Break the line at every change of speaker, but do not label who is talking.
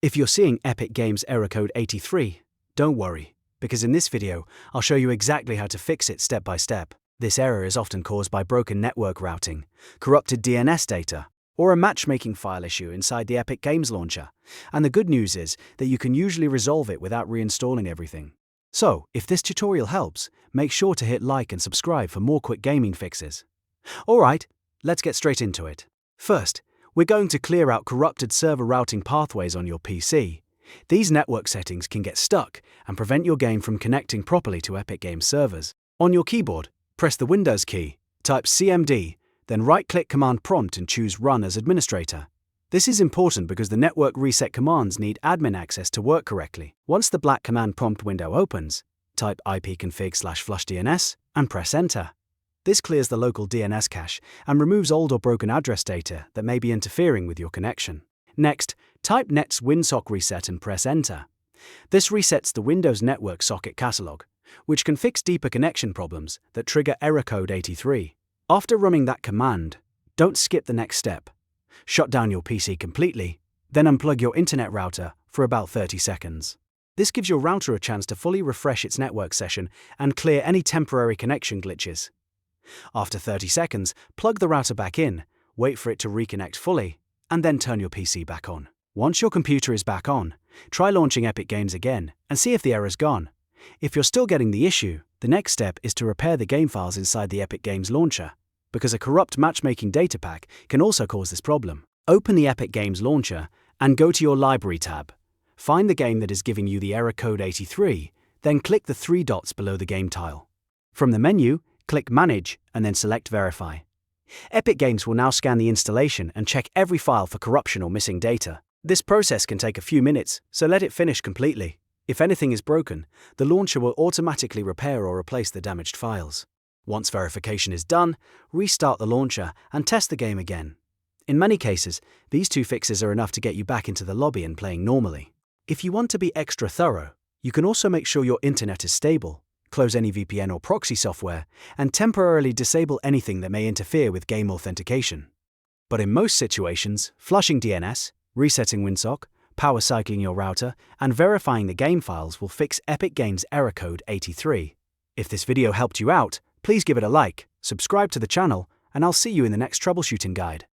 If you're seeing Epic Games error code 83, don't worry, because in this video, I'll show you exactly how to fix it step by step. This error is often caused by broken network routing, corrupted DNS data, or a matchmaking file issue inside the Epic Games launcher. And the good news is that you can usually resolve it without reinstalling everything. So, if this tutorial helps, make sure to hit like and subscribe for more quick gaming fixes. Alright, let's get straight into it. First, we're going to clear out corrupted server routing pathways on your PC. These network settings can get stuck and prevent your game from connecting properly to Epic Games servers. On your keyboard, press the Windows key, type CMD, then right-click Command Prompt and choose Run as Administrator. This is important because the network reset commands need admin access to work correctly. Once the black Command Prompt window opens, type ipconfig/flushdns and press Enter. This clears the local DNS cache and removes old or broken address data that may be interfering with your connection. Next, type net's Winsock reset and press Enter. This resets the Windows Network Socket catalog, which can fix deeper connection problems that trigger error code 83. After running that command, don't skip the next step. Shut down your PC completely, then unplug your internet router for about 30 seconds. This gives your router a chance to fully refresh its network session and clear any temporary connection glitches. After 30 seconds, plug the router back in, wait for it to reconnect fully, and then turn your PC back on. Once your computer is back on, try launching Epic Games again and see if the error's gone. If you're still getting the issue, the next step is to repair the game files inside the Epic Games launcher, because a corrupt matchmaking data pack can also cause this problem. Open the Epic Games launcher and go to your Library tab. Find the game that is giving you the error code 83, then click the three dots below the game tile. From the menu, click Manage and then select Verify. Epic Games will now scan the installation and check every file for corruption or missing data. This process can take a few minutes, so let it finish completely. If anything is broken, the launcher will automatically repair or replace the damaged files. Once verification is done, restart the launcher and test the game again. In many cases, these two fixes are enough to get you back into the lobby and playing normally. If you want to be extra thorough, you can also make sure your internet is stable, close any VPN or proxy software, and temporarily disable anything that may interfere with game authentication. But in most situations, flushing DNS, resetting Winsock, power cycling your router, and verifying the game files will fix Epic Games error code 83. If this video helped you out, please give it a like, subscribe to the channel, and I'll see you in the next troubleshooting guide.